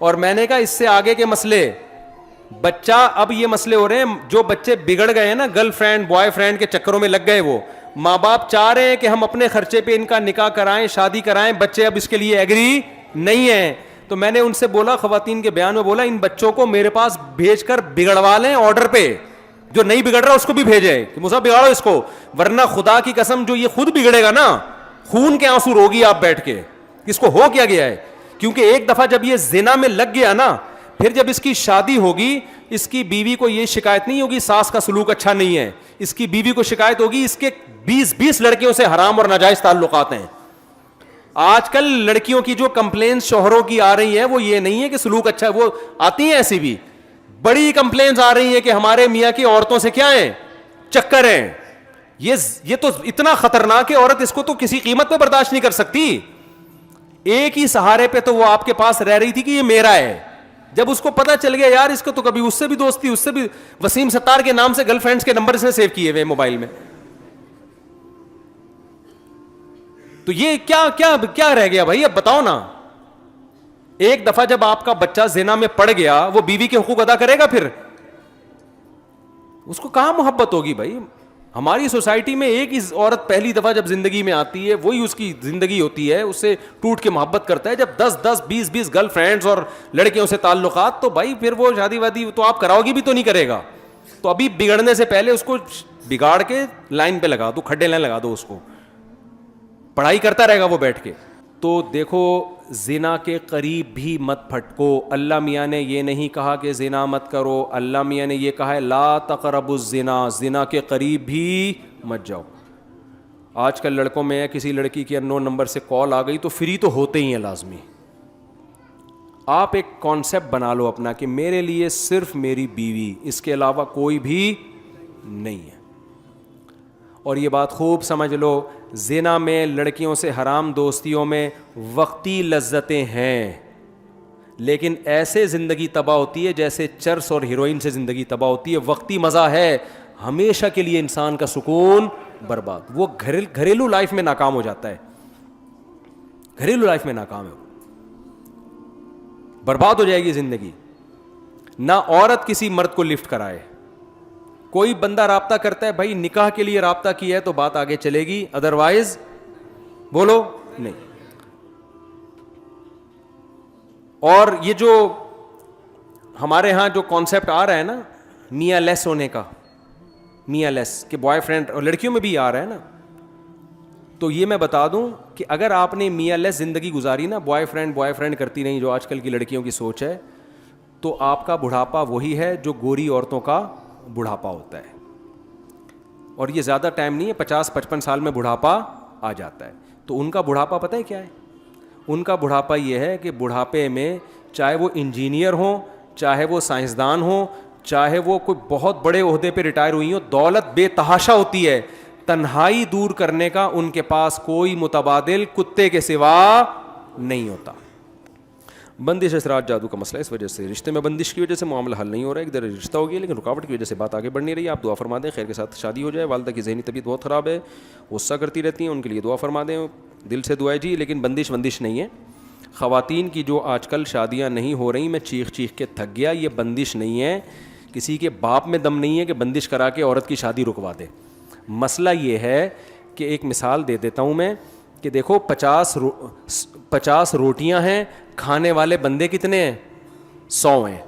اور میں نے کہا اس سے آگے کے مسئلے بچہ, اب یہ مسئلے ہو رہے ہیں جو بچے بگڑ گئے ہیں نا, گرل فرینڈ بوائے فرینڈ کے چکروں میں لگ گئے, وہ ماں باپ چاہ رہے ہیں کہ ہم اپنے خرچے پہ ان کا نکاح کرائیں, شادی کرائیں, بچے اب اس کے لیے ایگری نہیں ہیں. تو میں نے ان سے بولا, خواتین کے بیان میں بولا, ان بچوں کو میرے پاس بھیج کر بگڑوا لیں آرڈر پہ, جو نہیں بگڑ رہا اس کو بھی بھیجیں کہ مصعب بگاڑو اس کو, ورنہ خدا کی قسم جو یہ خود بگڑے گا نا, خون کے آنسو روگی آپ بیٹھ کے, اس کو ہو کیا گیا ہے. کیونکہ ایک دفعہ جب یہ زنا میں لگ گیا نا, پھر جب اس کی شادی ہوگی, اس کی بیوی کو یہ شکایت نہیں ہوگی ساس کا سلوک اچھا نہیں ہے, اس کی بیوی کو شکایت ہوگی اس کے 20 لڑکیوں سے حرام اور ناجائز تعلقات ہیں. آج کل لڑکیوں کی جو کمپلینس شوہروں کی آ رہی ہیں وہ یہ نہیں ہے کہ سلوک اچھا ہے, وہ آتی ہیں ایسی بھی بڑی کمپلینس آ رہی ہیں کہ ہمارے میاں کی عورتوں سے کیا ہیں, چکر ہیں. یہ تو اتنا خطرناک ہے, عورت اس کو تو کسی قیمت پہ برداشت نہیں کر سکتی. ایک ہی سہارے پہ تو وہ آپ کے پاس رہ رہی تھی کہ یہ میرا ہے. جب اس کو پتا چل گیا یار اس کو تو کبھی اس سے بھی دوستی, اس سے بھی, وسیم ستار کے نام سے گرل فرینڈز کے نمبر اس نے سیو کیے ہوئے موبائل میں, تو یہ کیا رہ گیا بھائی, اب بتاؤ نا. ایک دفعہ جب آپ کا بچہ زنا میں پڑ گیا, وہ بیوی کے حقوق ادا کرے گا, پھر اس کو کہاں محبت ہوگی بھائی. ہماری سوسائٹی میں ایک ہی عورت پہلی دفعہ جب زندگی میں آتی ہے, وہی اس کی زندگی ہوتی ہے, اس سے ٹوٹ کے محبت کرتا ہے. جب 10 گرل فرینڈز اور لڑکیوں سے تعلقات, تو بھائی پھر وہ شادی وادی تو آپ کراؤ گی بھی تو نہیں کرے گا. تو ابھی بگڑنے سے پہلے اس کو بگاڑ کے لائن پہ لگا دو, کھڈے لائن لگا دو, اس کو پڑھائی کرتا رہے گا وہ بیٹھ کے. تو دیکھو, زنا کے قریب بھی مت پھٹکو. اللہ میاں نے یہ نہیں کہا کہ زنا مت کرو, اللہ میاں نے یہ کہا ہے لا تقربوا الزنا, زنا کے قریب بھی مت جاؤ. آج کل لڑکوں میں ہے, کسی لڑکی کی انون نمبر سے کال آ گئی تو فری تو ہوتے ہی ہیں لازمی. آپ ایک کانسیپٹ بنا لو اپنا کہ میرے لیے صرف میری بیوی, اس کے علاوہ کوئی بھی نہیں ہے. اور یہ بات خوب سمجھ لو, زنا میں, لڑکیوں سے حرام دوستیوں میں وقتی لذتیں ہیں, لیکن ایسے زندگی تباہ ہوتی ہے جیسے چرس اور ہیروئن سے زندگی تباہ ہوتی ہے. وقتی مزہ ہے, ہمیشہ کے لیے انسان کا سکون برباد. وہ گھریلو لائف میں ناکام ہو جاتا ہے, گھریلو لائف میں ناکام ہے, برباد ہو جائے گی زندگی. نہ عورت کسی مرد کو لفٹ کرائے. کوئی بندہ رابطہ کرتا ہے بھائی نکاح کے لیے رابطہ کیا ہے تو بات آگے چلے گی, ادروائز بولو نہیں. اور یہ جو ہمارے ہاں جو کانسیپٹ آ رہا ہے نا میاں لیس ہونے کا, میاں لیس کہ بوائے فرینڈ, اور لڑکیوں میں بھی آ رہا ہے نا, تو یہ میں بتا دوں کہ اگر آپ نے میاں لیس زندگی گزاری نا, بوائے فرینڈ کرتی نہیں, جو آج کل کی لڑکیوں کی سوچ ہے, تو آپ کا بڑھاپا وہی ہے جو گوری عورتوں کا بڑھاپا ہوتا ہے. اور یہ زیادہ ٹائم نہیں ہے, 50-55 سال میں بڑھاپا آ جاتا ہے. تو ان کا بڑھاپا پتہ ہے کیا ہے؟ ان کا بڑھاپا یہ ہے کہ بڑھاپے میں چاہے وہ انجینئر ہوں, چاہے وہ سائنسدان ہوں, چاہے وہ کوئی بہت بڑے عہدے پہ ریٹائر ہوئی ہوں, دولت بے تحاشا ہوتی ہے, تنہائی دور کرنے کا ان کے پاس کوئی متبادل کتے کے سوا نہیں ہوتا. بندش اثرات جادو کا مسئلہ, اس وجہ سے رشتے میں بندش کی وجہ سے معاملہ حل نہیں ہو رہا ہے. ایک در رشتہ ہو گیا لیکن رکاوٹ کی وجہ سے بات آگے بڑھ نہیں رہی. آپ دعا فرما دیں خیر کے ساتھ شادی ہو جائے. والدہ کی ذہنی طبیعت بہت خراب ہے, غصہ کرتی رہتی ہیں, ان کے لیے دعا فرما دیں, دل سے دعا ہے جی. لیکن بندش نہیں ہے. خواتین کی جو آج کل شادیاں نہیں ہو رہی, میں چیخ کے تھک گیا. یہ بندش نہیں ہے, کسی کے باپ میں دم نہیں ہے کہ بندش کرا کے عورت کی شادی رکوا دے. مسئلہ یہ ہے کہ ایک مثال دے دیتا ہوں میں کہ دیکھو 50 روٹیاں ہیں, کھانے والے بندے کتنے ہیں؟ 100 ہیں.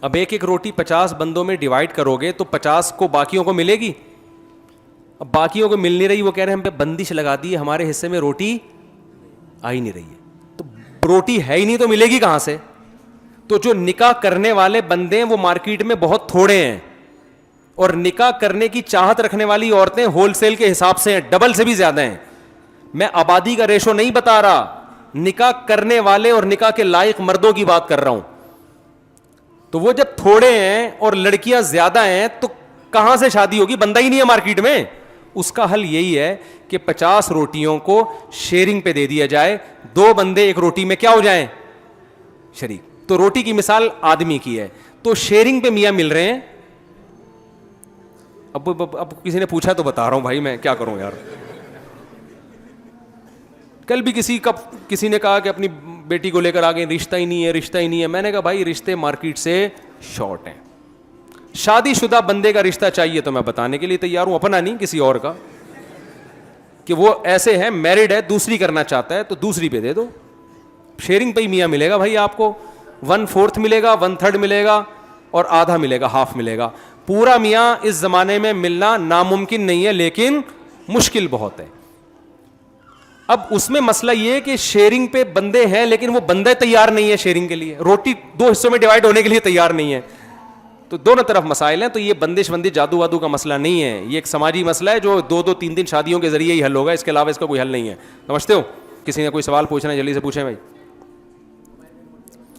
اب ایک روٹی 50 بندوں میں ڈیوائڈ کرو گے تو 50 کو باقیوں کو ملے گی. اب باقیوں کو مل نہیں رہی, وہ کہہ رہے ہیں ہم پہ بندش لگا دی, ہمارے حصے میں روٹی آ ہی نہیں رہی ہے. تو روٹی ہے ہی نہیں تو ملے گی کہاں سے؟ تو جو نکاح کرنے والے بندے ہیں وہ مارکیٹ میں بہت تھوڑے ہیں, اور نکاح کرنے کی چاہت رکھنے والی عورتیں ہول سیل کے حساب سے ہیں, ڈبل سے بھی زیادہ ہیں. میں آبادی کا ریشو نہیں بتا رہا, نکاح کرنے والے اور نکاح کے لائق مردوں کی بات کر رہا ہوں. تو وہ جب تھوڑے ہیں اور لڑکیاں زیادہ ہیں تو کہاں سے شادی ہوگی؟ بندہ ہی نہیں ہے مارکیٹ میں. اس کا حل یہی ہے کہ 50 روٹیوں کو شیئرنگ پہ دے دیا جائے, 2 بندے ایک روٹی میں کیا ہو جائیں؟ شریک. تو روٹی کی مثال آدمی کی ہے, تو شیئرنگ پہ میاں مل رہے ہیں. اب کسی نے پوچھا تو بتا رہا ہوں بھائی, میں کیا کروں یار. کل بھی کسی نے کہا کہ اپنی بیٹی کو لے کر آ گئے, رشتہ ہی نہیں ہے, رشتہ ہی نہیں ہے. میں نے کہا بھائی رشتے مارکیٹ سے شارٹ ہیں. شادی شدہ بندے کا رشتہ چاہیے تو میں بتانے کے لیے تیار ہوں, اپنا نہیں کسی اور کا, کہ وہ ایسے ہیں میرڈ ہے دوسری کرنا چاہتا ہے تو دوسری پہ دے دو. شیئرنگ پہ ہی میاں ملے گا بھائی, آپ کو 1/4 ملے گا, 1/3 ملے گا اور آدھا ملے گا, ہاف ملے گا. پورا میاں اس زمانے میں ملنا ناممکن نہیں ہے, لیکن مشکل بہت ہے. اب اس میں مسئلہ یہ ہے کہ شیئرنگ پہ بندے ہیں لیکن وہ بندے تیار نہیں ہے شیئرنگ کے لیے, روٹی 2 حصوں میں ڈیوائڈ ہونے کے لیے تیار نہیں ہے. تو دونوں طرف مسائل ہیں. تو یہ بندش بندی جادو وادو کا مسئلہ نہیں ہے, یہ ایک سماجی مسئلہ ہے جو 2-3 شادیوں کے ذریعے ہی حل ہوگا, اس کے علاوہ اس کا کوئی حل نہیں ہے. سمجھتے ہو؟ کسی نے کوئی سوال پوچھنا ہے جلدی سے پوچھیں بھائی.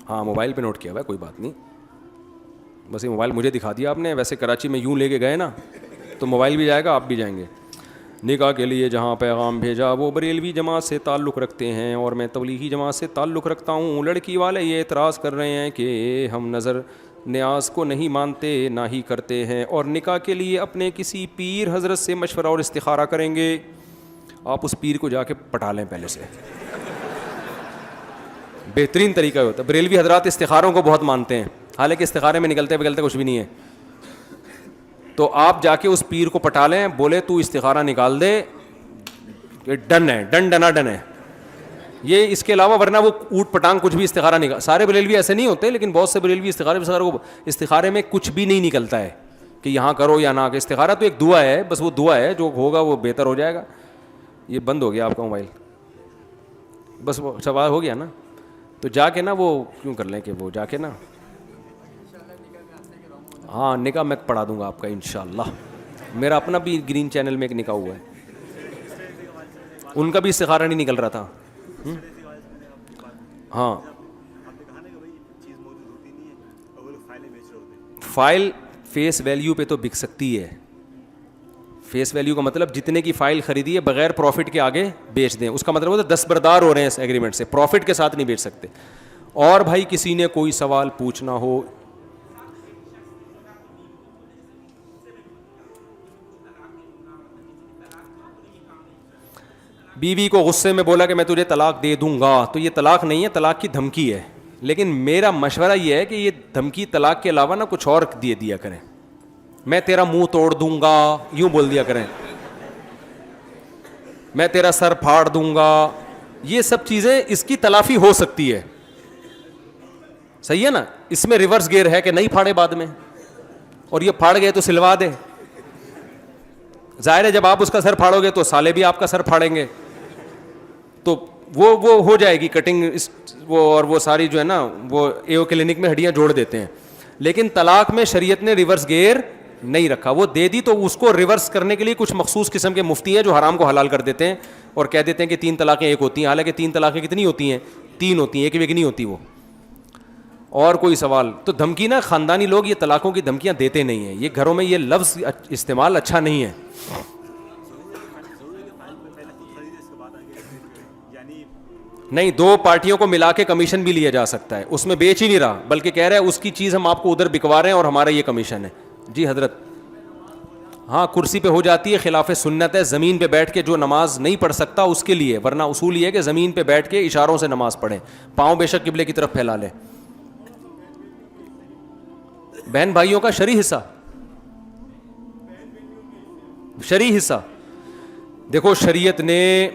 ہاں موبائل پہ نوٹ کیا ہوا ہے, کوئی بات نہیں, بس یہ موبائل مجھے دکھا دیا آپ نے. ویسے کراچی میں یوں لے کے گئے نا تو موبائل بھی جائے گا, آپ بھی جائیں گے. نکاح کے لیے جہاں پیغام بھیجا وہ بریلوی جماعت سے تعلق رکھتے ہیں اور میں تبلیغی جماعت سے تعلق رکھتا ہوں. لڑکی والے یہ اعتراض کر رہے ہیں کہ ہم نظر نیاز کو نہیں مانتے نہ ہی کرتے ہیں اور نکاح کے لیے اپنے کسی پیر حضرت سے مشورہ اور استخارہ کریں گے. آپ اس پیر کو جا کے پٹا لیں پہلے سے, بہترین طریقہ ہوتا ہے. بریلوی حضرات استخاروں کو بہت مانتے ہیں, حالانکہ استخارے میں نکلتے کچھ بھی نہیں ہے. تو آپ جا کے اس پیر کو پٹا لیں, بولے تو استخارہ نکال دے, ڈن ہے, ڈن ہے یہ. اس کے علاوہ ورنہ وہ اوٹ پٹانگ کچھ بھی استخارہ نکال. سارے بریلوی ایسے نہیں ہوتے, لیکن بہت سے بریلوی استخارے میں کچھ بھی نہیں نکلتا ہے کہ یہاں کرو یا نہ. استخارہ تو ایک دعا ہے, بس وہ دعا ہے, جو ہوگا وہ بہتر ہو جائے گا. یہ بند ہو گیا آپ کا موبائل, بس وہ سوال ہو گیا نا. تو جا کے نا وہ کیوں کر لیں کہ وہ جا کے نا, ہاں نکاح میں پڑھا دوں گا آپ کا انشاءاللہ. میرا اپنا بھی گرین چینل میں ایک نکاح ہوا ہے, ان کا بھی استخارہ نہیں نکل رہا تھا. ہاں فائل فیس ویلیو پہ تو بک سکتی ہے. فیس ویلیو کا مطلب جتنے کی فائل خریدی ہے بغیر پروفٹ کے آگے بیچ دیں, اس کا مطلب ہوتا ہے دستبردار ہو رہے ہیں اس ایگریمنٹ سے, پروفٹ کے ساتھ نہیں بیچ سکتے. اور بھائی کسی نے کوئی سوال پوچھنا ہو, بیوی کو غصے میں بولا کہ میں تجھے طلاق دے دوں گا, تو یہ طلاق نہیں ہے, طلاق کی دھمکی ہے. لیکن میرا مشورہ یہ ہے کہ یہ دھمکی طلاق کے علاوہ نا کچھ اور دیا کریں. میں تیرا منہ توڑ دوں گا یوں بول دیا کریں, میں تیرا سر پھاڑ دوں گا. یہ سب چیزیں اس کی تلافی ہو سکتی ہے, صحیح ہے نا. اس میں ریورس گیئر ہے کہ نہیں پھاڑے بعد میں, اور یہ پھاڑ گئے تو سلوا دے. ظاہر ہے جب آپ اس کا سر پھاڑو گے تو سالے بھی آپ کا سر پھاڑیں گے, تو وہ ہو جائے گی کٹنگ. وہ اور وہ ساری جو ہے نا وہ ایو کلینک میں ہڈیاں جوڑ دیتے ہیں. لیکن طلاق میں شریعت نے ریورس گیئر نہیں رکھا. وہ دے دی تو اس کو ریورس کرنے کے لیے کچھ مخصوص قسم کے مفتی ہیں جو حرام کو حلال کر دیتے ہیں اور کہہ دیتے ہیں کہ 3 طلاقیں ایک ہوتی ہیں. حالانکہ 3 طلاقیں کتنی ہوتی ہیں؟ 3 ہوتی ہیں, ایک نہیں ہوتی وہ. اور کوئی سوال تو دھمکی نا, خاندانی لوگ یہ طلاقوں کی دھمکیاں دیتے نہیں ہیں. یہ گھروں میں یہ لفظ استعمال اچھا نہیں ہے. نہیں, 2 پارٹیوں کو ملا کے کمیشن بھی لیا جا سکتا ہے. اس میں بیچ ہی نہیں رہا بلکہ کہہ رہا ہے اس کی چیز ہم آپ کو ادھر بکوا رہے ہیں اور ہمارا یہ کمیشن ہے. جی حضرت, ہاں کرسی پہ ہو جاتی ہے, خلاف سنت ہے. زمین پہ بیٹھ کے جو نماز نہیں پڑھ سکتا اس کے لیے, ورنہ اصول یہ ہے کہ زمین پہ بیٹھ کے اشاروں سے نماز پڑھیں, پاؤں بے شک قبلے کی طرف پھیلا لیں. بہن بھائیوں کا شرعی حصہ دیکھو, شریعت نے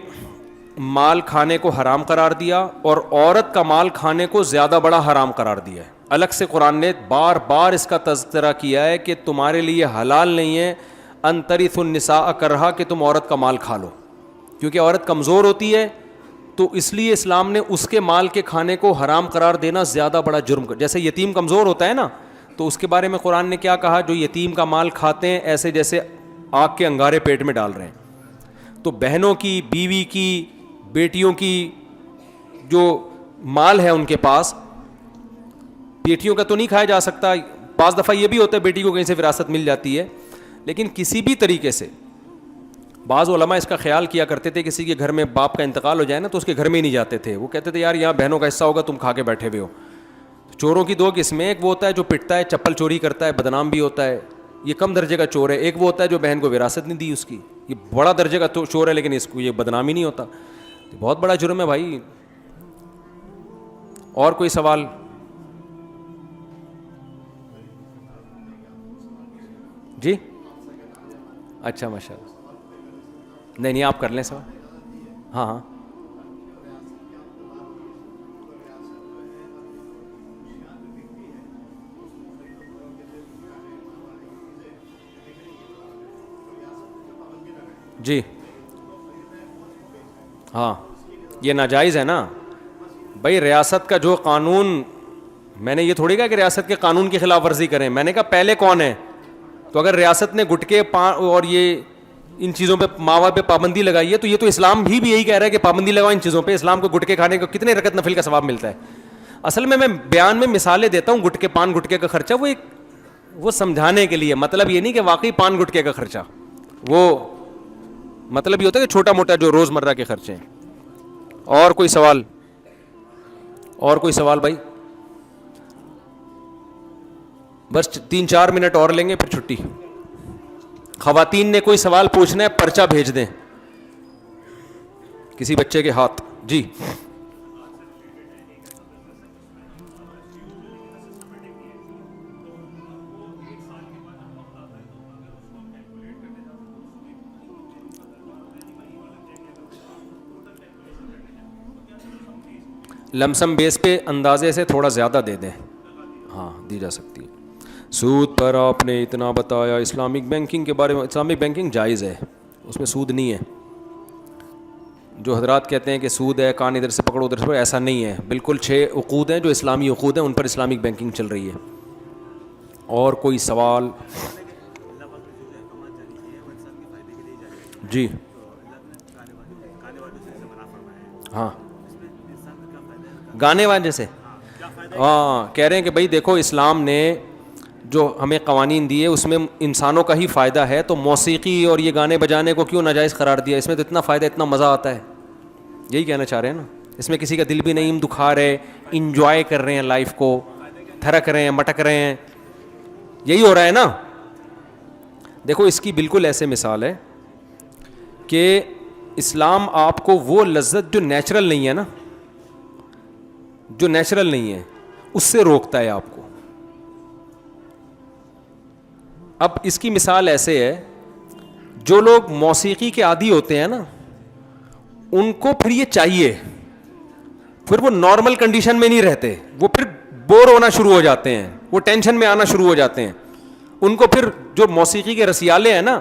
مال کھانے کو حرام قرار دیا اور عورت کا مال کھانے کو زیادہ بڑا حرام قرار دیا ہے. الگ سے قرآن نے بار بار اس کا تذکرہ کیا ہے کہ تمہارے لیے حلال نہیں ہے ان ترثوا النساء کرہا, کہ تم عورت کا مال کھا لو, کیونکہ عورت کمزور ہوتی ہے. تو اس لیے اسلام نے اس کے مال کے کھانے کو حرام قرار دینا زیادہ بڑا جرم. جیسے یتیم کمزور ہوتا ہے نا, تو اس کے بارے میں قرآن نے کیا کہا, جو یتیم کا مال کھاتے ہیں ایسے جیسے آگ کے انگارے پیٹ میں ڈال رہے ہیں. تو بہنوں کی, بیوی کی, بیٹیوں کی جو مال ہے ان کے پاس, بیٹیوں کا تو نہیں کھایا جا سکتا. بعض دفعہ یہ بھی ہوتا ہے بیٹی کو کہیں سے وراثت مل جاتی ہے, لیکن کسی بھی طریقے سے بعض علماء اس کا خیال کیا کرتے تھے, کسی کے گھر میں باپ کا انتقال ہو جائے نا تو اس کے گھر میں ہی نہیں جاتے تھے. وہ کہتے تھے یار یہاں بہنوں کا حصہ ہوگا, تم کھا کے بیٹھے ہوئے ہو. چوروں کی 2 قسمیں, ایک وہ ہوتا ہے جو پٹتا ہے, چپل چوری کرتا ہے, بدنام بھی ہوتا ہے, یہ کم درجے کا چور ہے. ایک وہ ہوتا ہے جو بہن کو وراثت نہیں دی اس کی, یہ بڑا درجے کا چور ہے لیکن اس کو یہ بدنام ہی نہیں ہوتا. بہت بڑا جرم ہے بھائی. اور کوئی سوال؟ جی اچھا ماشاء اللہ. نہیں آپ کر لیں سوال. ہاں ہاں جی ہاں یہ ناجائز ہے نا بھائی. ریاست کا جو قانون، میں نے یہ تھوڑی کہا کہ ریاست کے قانون کی خلاف ورزی کریں. میں نے کہا پہلے کون ہے. تو اگر ریاست نے گٹکے اور یہ ان چیزوں پہ ماوا پہ پابندی لگائی ہے تو یہ تو اسلام بھی یہی کہہ رہا ہے کہ پابندی لگاؤ ان چیزوں پہ. اسلام کو گٹکے کھانے کو کتنے رکعت نفل کا ثواب ملتا ہے. اصل میں بیان میں مثالیں دیتا ہوں. گٹکے پان گٹکے کا خرچہ وہ سمجھانے کے لیے، مطلب یہ نہیں کہ واقعی پان گٹکے کا خرچہ، وہ مطلب یہ ہوتا ہے کہ چھوٹا موٹا جو روز مرہ کے خرچے ہیں. اور کوئی سوال؟ اور کوئی سوال بھائی؟ بس 3-4 منٹ اور لیں گے پھر چھٹی. خواتین نے کوئی سوال پوچھنا ہے پرچہ بھیج دیں کسی بچے کے ہاتھ. جی لمسم بیس پہ اندازے سے تھوڑا زیادہ دے دیں. ہاں دی جا سکتی ہے. سود پر آپ نے اتنا بتایا. اسلامک بینکنگ کے بارے میں، اسلامک بینکنگ جائز ہے، اس میں سود نہیں ہے. جو حضرات کہتے ہیں کہ سود ہے، کان ادھر سے پکڑو ادھر سے پکڑو، ایسا نہیں ہے. بالکل 6 عقود ہیں جو اسلامی عقود ہیں، ان پر اسلامک بینکنگ چل رہی ہے. اور کوئی سوال؟ جی ہاں گانے واجے سے ہاں کہہ رہے ہیں کہ بھائی دیکھو اسلام نے جو ہمیں قوانین دیے اس میں انسانوں کا ہی فائدہ ہے، تو موسیقی اور یہ گانے بجانے کو کیوں ناجائز قرار دیا؟ اس میں تو اتنا فائدہ، اتنا مزہ آتا ہے. یہی کہنا چاہ رہے ہیں نا. اس میں کسی کا دل بھی نہیں دکھا رہے، انجوائے کر رہے ہیں لائف کو، تھرک رہے ہیں، مٹک رہے ہیں. یہی ہو رہا ہے نا. دیکھو اس کی بالکل ایسے مثال ہے کہ اسلام آپ کو وہ لذت جو نیچرل نہیں ہے نا، جو نیچرل نہیں ہے اس سے روکتا ہے آپ کو. اب اس کی مثال ایسے ہے، جو لوگ موسیقی کے عادی ہوتے ہیں نا ان کو پھر یہ چاہیے، پھر وہ نارمل کنڈیشن میں نہیں رہتے، وہ پھر بور ہونا شروع ہو جاتے ہیں، وہ ٹینشن میں آنا شروع ہو جاتے ہیں. ان کو پھر جو موسیقی کے رسیالے ہیں نا،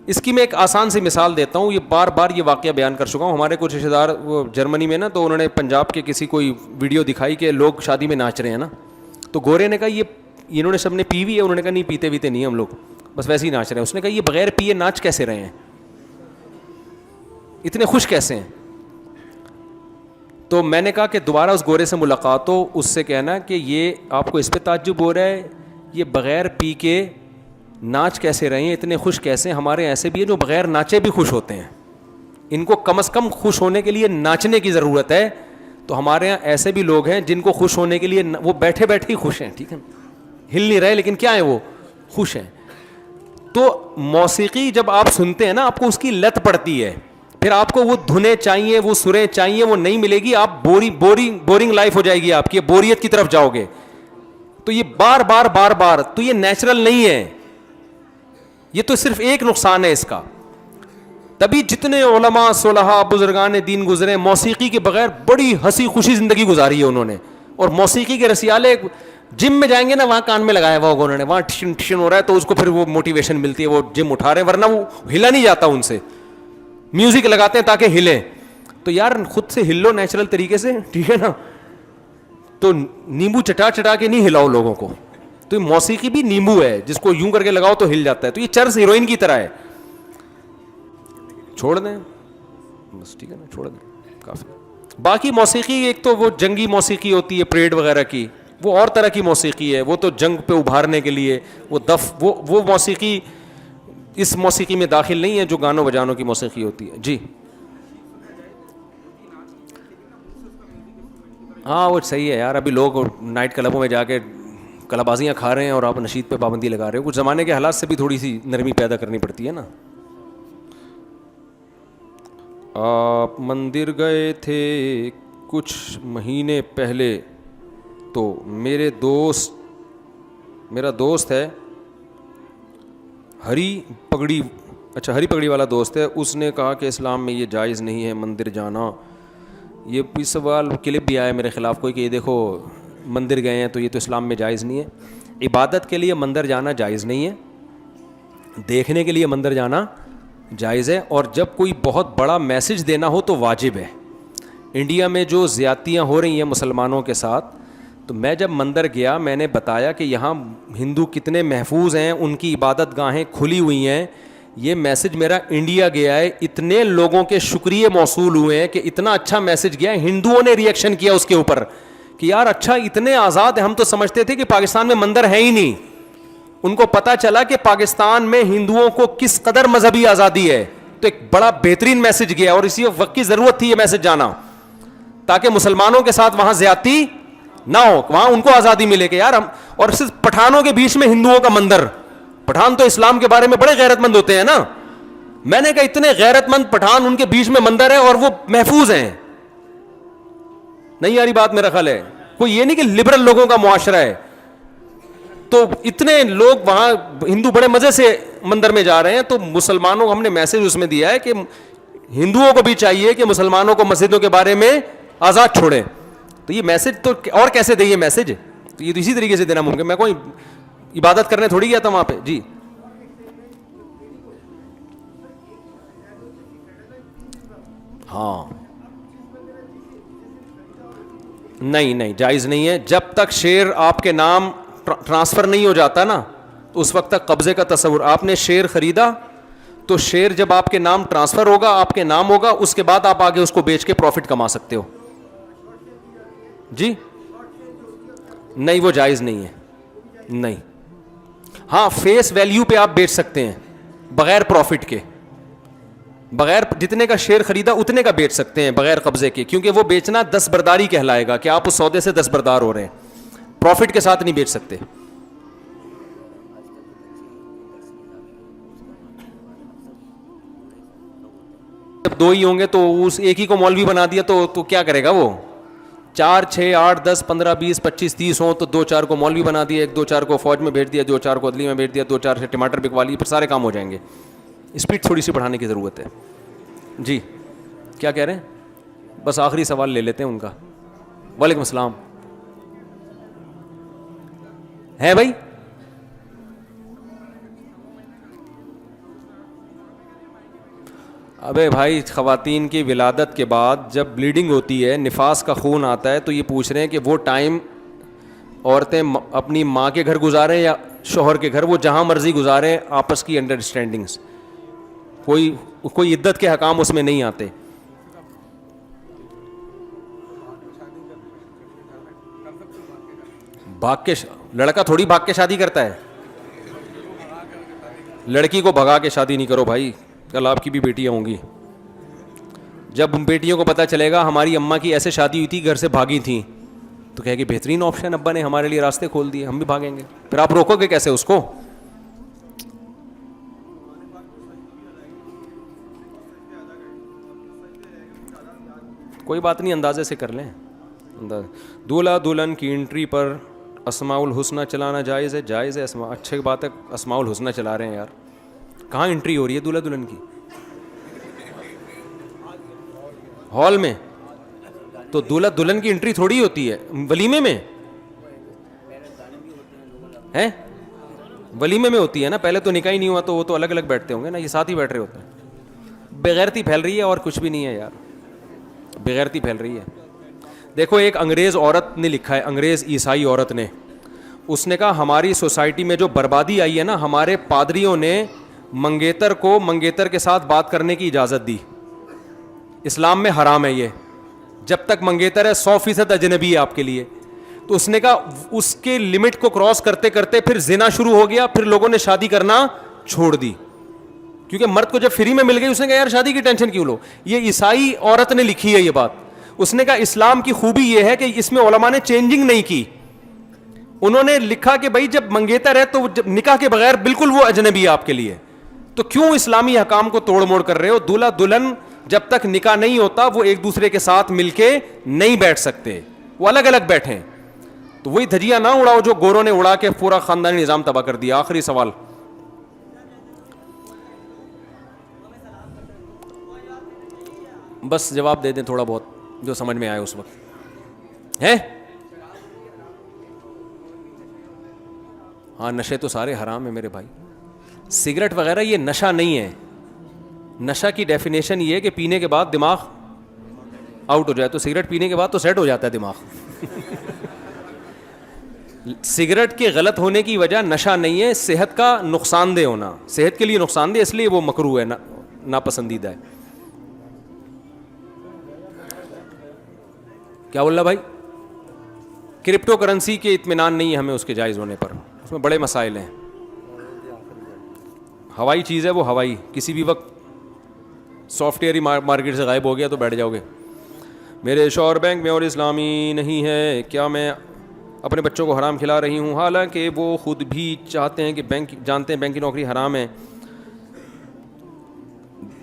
اس کی میں ایک آسان سی مثال دیتا ہوں. یہ بار بار یہ واقعہ بیان کر چکا ہوں. ہمارے کچھ رشتے دار وہ جرمنی میں نا، تو انہوں نے پنجاب کے کسی کوئی ویڈیو دکھائی کہ لوگ شادی میں ناچ رہے ہیں نا. تو گورے نے کہا یہ انہوں نے سب نے پی ہوئی ہے. انہوں نے کہا نہیں پیتے ویتے نہیں ہم لوگ، بس ویسے ہی ناچ رہے ہیں. اس نے کہا یہ بغیر پیے ناچ کیسے رہے ہیں، اتنے خوش کیسے ہیں؟ تو میں نے کہا کہ دوبارہ اس گورے سے ملاقات ہو، اس سے کہنا کہ یہ آپ کو اس پہ تعجب ہو رہا ہے، یہ بغیر پی کے ناچ کیسے رہے ہیں، اتنے خوش کیسے ہیں؟ ہمارے ایسے بھی ہیں جو بغیر ناچے بھی خوش ہوتے ہیں، ان کو کم از کم خوش ہونے کے لیے ناچنے کی ضرورت ہے. تو ہمارے یہاں ایسے بھی لوگ ہیں جن کو خوش ہونے کے لیے وہ بیٹھے بیٹھے ہی خوش ہیں، ٹھیک ہے، ہل نہیں رہے لیکن کیا ہیں وہ خوش ہیں. تو موسیقی جب آپ سنتے ہیں نا آپ کو اس کی لت پڑتی ہے، پھر آپ کو وہ دھنیں چاہیے، وہ سریں چاہیے، وہ نہیں ملے گی، آپ بورنگ لائف ہو جائے گی آپ کی، بوریت کی طرف جاؤ گے. تو یہ بار بار تو یہ نیچرل نہیں ہے. یہ تو صرف ایک نقصان ہے اس کا. تبھی جتنے علماء صلحاء بزرگان دین گزرے موسیقی کے بغیر بڑی ہنسی خوشی زندگی گزاری ہے انہوں نے. اور موسیقی کے رسیالے جم میں جائیں گے نا، وہاں کان میں لگایا ہوا ہوگا انہوں نے، وہاں ٹشن ٹشن ہو رہا ہے تو اس کو پھر وہ موٹیویشن ملتی ہے، وہ جم اٹھا رہے ہیں، ورنہ وہ ہلا نہیں جاتا ان سے. میوزک لگاتے ہیں تاکہ ہلیں. تو یار خود سے ہلو نیچرل طریقے سے، ٹھیک ہے نا. تو نیمبو چٹا چٹا کے نہیں ہلاؤ لوگوں کو. تو موسیقی بھی نیمبو ہے، جس کو یوں کر کے لگاؤ تو ہل جاتا ہے. تو یہ چرس ہیروئن کی طرح ہے. چھوڑ دیں بس، ٹھیک ہے نا، چھوڑ دیں کافی. باقی موسیقی ایک تو وہ جنگی موسیقی ہوتی ہے پریڈ وغیرہ کی، وہ اور طرح کی موسیقی ہے، وہ تو جنگ پہ ابھارنے کے لیے وہ دف وہ موسیقی اس موسیقی میں داخل نہیں ہے جو گانوں بجانوں کی موسیقی ہوتی ہے. جی ہاں وہ صحیح ہے یار. ابھی لوگ نائٹ کلبوں میں جا کے کلابازیاں کھا رہے ہیں اور آپ نشید پہ پابندی لگا رہے ہو. کچھ زمانے کے حالات سے بھی تھوڑی سی نرمی پیدا کرنی پڑتی ہے نا. آپ مندر گئے تھے کچھ مہینے پہلے تو میرا دوست ہے ہری پگڑی والا دوست ہے, اس نے کہا کہ اسلام میں یہ جائز نہیں ہے مندر جانا. یہ بھی سوال کلپ بھی آیا میرے خلاف کوئی کہ یہ دیکھو مندر گئے ہیں تو یہ تو اسلام میں جائز نہیں ہے. عبادت کے لیے مندر جانا جائز نہیں ہے, دیکھنے کے لیے مندر جانا جائز ہے, اور جب کوئی بہت بڑا میسج دینا ہو تو واجب ہے. انڈیا میں جو زیادتیاں ہو رہی ہیں مسلمانوں کے ساتھ, تو میں جب مندر گیا میں نے بتایا کہ یہاں ہندو کتنے محفوظ ہیں, ان کی عبادت گاہیں کھلی ہوئی ہیں. یہ میسج میرا انڈیا گیا ہے, اتنے لوگوں کے شکریہ موصول ہوئے ہیں کہ اتنا اچھا میسج گیا ہے. ہندوؤں نے ریئیکشن کیا اس کے اوپر کہ یار اچھا اتنے آزاد ہیں, ہم تو سمجھتے تھے کہ پاکستان میں مندر ہے ہی نہیں. ان کو پتا چلا کہ پاکستان میں ہندوؤں کو کس قدر مذہبی آزادی ہے. تو ایک بڑا بہترین میسج گیا, اور اسی وقت کی ضرورت تھی یہ میسج جانا تاکہ مسلمانوں کے ساتھ وہاں زیادتی نہ ہو, وہاں ان کو آزادی ملے کہ یار ہم. اور صرف پٹھانوں کے بیچ میں ہندوؤں کا مندر, پٹھان تو اسلام کے بارے میں بڑے غیرت مند ہوتے ہیں نا. میں نے کہا اتنے غیرت مند پٹھان, ان کے بیچ میں مندر ہے اور وہ محفوظ ہیں. نہیں یاری بات میرا خیال ہے, کوئی یہ نہیں کہ لبرل لوگوں کا معاشرہ ہے. تو اتنے لوگ وہاں ہندو بڑے مزے سے مندر میں جا رہے ہیں. تو مسلمانوں کو ہم نے میسج اس میں دیا ہے کہ ہندوؤں کو بھی چاہیے کہ مسلمانوں کو مسجدوں کے بارے میں آزاد چھوڑیں. تو یہ میسج تو اور کیسے دے یہ میسج, تو یہ تو اسی طریقے سے دینا ممکن. میں کوئی عبادت کرنے تھوڑی گیا تھا وہاں پہ. جی ہاں, نہیں جائز نہیں ہے. جب تک شیئر آپ کے نام ٹرانسفر نہیں ہو جاتا نا, تو اس وقت تک قبضے کا تصور. آپ نے شیئر خریدا تو شیئر جب آپ کے نام ٹرانسفر ہوگا, آپ کے نام ہوگا, اس کے بعد آپ آگے اس کو بیچ کے پروفٹ کما سکتے ہو. جی نہیں, وہ جائز نہیں ہے. نہیں, ہاں فیس ویلیو پہ آپ بیچ سکتے ہیں بغیر پروفٹ کے, بغیر جتنے کا شیئر خریدا اتنے کا بیچ سکتے ہیں بغیر قبضے کے, کیونکہ وہ بیچنا دستبرداری کہلائے گا کہ آپ اس سودے سے دستبردار ہو رہے ہیں, پروفٹ کے ساتھ نہیں بیچ سکتے. جب دو ہی ہوں گے تو اس ایک ہی کو مولوی بنا دیا تو کیا کرے گا وہ؟ 4 6 8 10 15 20 25 30 ہوں تو 2 4 کو مولوی بنا دیا, 1 2 4 کو فوج میں بھیج دیا, 2 4 کو عدلی میں بھیج دیا, 2 4 سے ٹماٹر بکوا لی, پھر سارے کام ہو جائیں گے. اسپیڈ تھوڑی سی بڑھانے کی ضرورت ہے. جی کیا کہہ رہے ہیں؟ بس آخری سوال لے لیتے ہیں ان کا. وعلیکم السلام. ہے بھائی؟ ابے بھائی, خواتین کی ولادت کے بعد جب بلیڈنگ ہوتی ہے, نفاس کا خون آتا ہے, تو یہ پوچھ رہے ہیں کہ وہ ٹائم عورتیں اپنی ماں کے گھر گزاریں یا شوہر کے گھر, وہ جہاں مرضی گزاریں, آپس کی انڈرسٹینڈنگس, کوئی عدت کے حکام اس میں نہیں آتے. لڑکا تھوڑی بھاگ کے شادی کرتا ہے, لڑکی کو بھگا کے شادی نہیں کرو بھائی, کل آپ کی بھی بیٹیاں ہوں گی. جب بیٹیوں کو پتہ چلے گا ہماری اماں کی ایسے شادی ہوئی تھی, گھر سے بھاگی تھیں, تو کہے گی بہترین آپشن ابا نے ہمارے لیے راستے کھول دیے, ہم بھی بھاگیں گے. پھر آپ روکو گے کیسے اس کو؟ کوئی بات نہیں, اندازے سے کر لیں. دولہا دلہن کی انٹری پر اسماء الحسنہ چلانا جائز ہے؟ جائز ہے. اچھی بات ہے, اسماء الحسنہ چلا رہے ہیں یار. کہاں انٹری ہو رہی ہے دولہا دلہن کی؟ ہال میں. تو دولہا دلہن کی انٹری تھوڑی ہوتی ہے ولیمے میں, ہیں ولیمے میں ہوتی ہے نا. پہلے تو نکاح ہی نہیں ہوا تو وہ تو الگ الگ بیٹھتے ہوں گے نا, یہ ساتھ ہی بیٹھ رہے ہوتے ہیں. بغیرتی پھیل رہی ہے اور کچھ بھی نہیں ہے یار, بغیرتی پھیل رہی ہے. دیکھو ایک انگریز عورت نے لکھا ہے, انگریز عیسائی عورت نے, اس نے کہا ہماری سوسائٹی میں جو بربادی آئی ہے نا, ہمارے پادریوں نے منگیتر کو منگیتر کے ساتھ بات کرنے کی اجازت دی. اسلام میں حرام ہے یہ, جب تک منگیتر ہے 100% اجنبی ہے آپ کے لیے. تو اس نے کہا اس کے لمٹ کو کراس کرتے کرتے پھر زنا شروع ہو گیا, پھر لوگوں نے شادی کرنا چھوڑ دی, کیونکہ مرد کو جب فری میں مل گئی, اس نے کہا یار شادی کی ٹینشن کیوں لو. یہ عیسائی عورت نے لکھی ہے یہ بات. اس نے کہا اسلام کی خوبی یہ ہے کہ اس میں علماء نے چینجنگ نہیں کی. انہوں نے لکھا کہ بھائی جب منگیتر ہے تو جب نکاح کے بغیر بالکل وہ اجنبی ہے آپ کے لیے, تو کیوں اسلامی حکام کو توڑ موڑ کر رہے ہو؟ دولہا دلہن جب تک نکاح نہیں ہوتا وہ ایک دوسرے کے ساتھ مل کے نہیں بیٹھ سکتے, وہ الگ الگ بیٹھیں. تو وہی دھجیاں نہ اڑاؤ جو گوروں نے اڑا کے پورا خاندانی نظام تباہ کر دیا. آخری سوال. بس جواب دے دیں تھوڑا بہت جو سمجھ میں آئے اس وقت ہے. ہاں نشے تو سارے حرام ہیں میرے بھائی. سگریٹ وغیرہ یہ نشہ نہیں ہے. نشہ کی ڈیفینیشن یہ ہے کہ پینے کے بعد دماغ آؤٹ ہو جائے. تو سگریٹ پینے کے بعد تو سیٹ ہو جاتا ہے دماغ. سگریٹ کے غلط ہونے کی وجہ نشہ نہیں ہے, صحت کا نقصان دہ ہونا, صحت کے لیے نقصان دہ, اس لیے وہ مکروہ ہے, ناپسندیدہ ہے. کیا بول رہا بھائی؟ کرپٹو کرنسی کے اطمینان نہیں ہے ہمیں اس کے جائز ہونے پر, اس میں بڑے مسائل ہیں. ہوائی چیز ہے وہ, ہوائی کسی بھی وقت سافٹ ویئر ہی مارکیٹ سے غائب ہو گیا تو بیٹھ جاؤ گے. میرے شوہر بینک میں اور اسلامی نہیں ہے, کیا میں اپنے بچوں کو حرام کھلا رہی ہوں حالانکہ وہ خود بھی چاہتے ہیں کہ جانتے ہیں بینک کی نوکری حرام ہے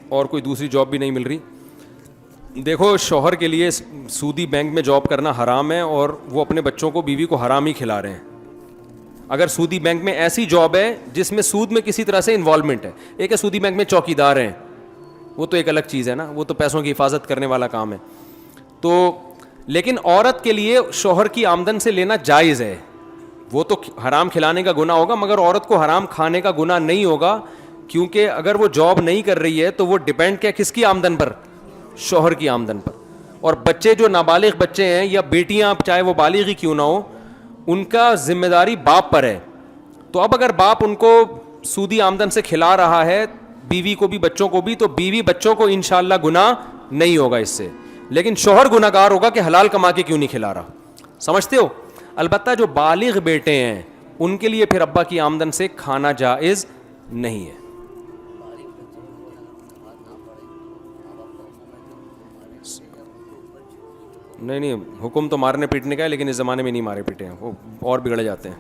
اور کوئی دوسری جاب بھی نہیں مل رہی؟ دیکھو شوہر کے لیے سودی بینک میں جاب کرنا حرام ہے اور وہ اپنے بچوں کو بیوی کو حرام ہی کھلا رہے ہیں. اگر سودی بینک میں ایسی جاب ہے جس میں سود میں کسی طرح سے انوالومنٹ ہے, ایک ہے سودی بینک میں چوکیدار ہیں, وہ تو ایک الگ چیز ہے نا, وہ تو پیسوں کی حفاظت کرنے والا کام ہے. تو لیکن عورت کے لیے شوہر کی آمدن سے لینا جائز ہے. وہ تو حرام کھلانے کا گناہ ہوگا مگر عورت کو حرام کھانے کا گناہ نہیں ہوگا, کیونکہ اگر وہ جاب نہیں کر رہی ہے تو وہ ڈیپینڈ کیا کس کی آمدن پر؟ شوہر کی آمدن پر. اور بچے جو نابالغ بچے ہیں یا بیٹیاں چاہے وہ بالغ ہی کیوں نہ ہو, ان کا ذمہ داری باپ پر ہے. تو اب اگر باپ ان کو سودی آمدن سے کھلا رہا ہے, بیوی کو بھی بچوں کو بھی, تو بیوی بچوں کو انشاءاللہ گناہ نہیں ہوگا اس سے, لیکن شوہر گناہ گار ہوگا کہ حلال کما کے کیوں نہیں کھلا رہا. سمجھتے ہو؟ البتہ جو بالغ بیٹے ہیں ان کے لیے پھر ابا کی آمدن سے کھانا جائز نہیں ہے. نہیں حکم تو مارنے پیٹنے کا ہے, لیکن اس زمانے میں نہیں مارے پیٹے ہیں, وہ اور بگڑ جاتے ہیں.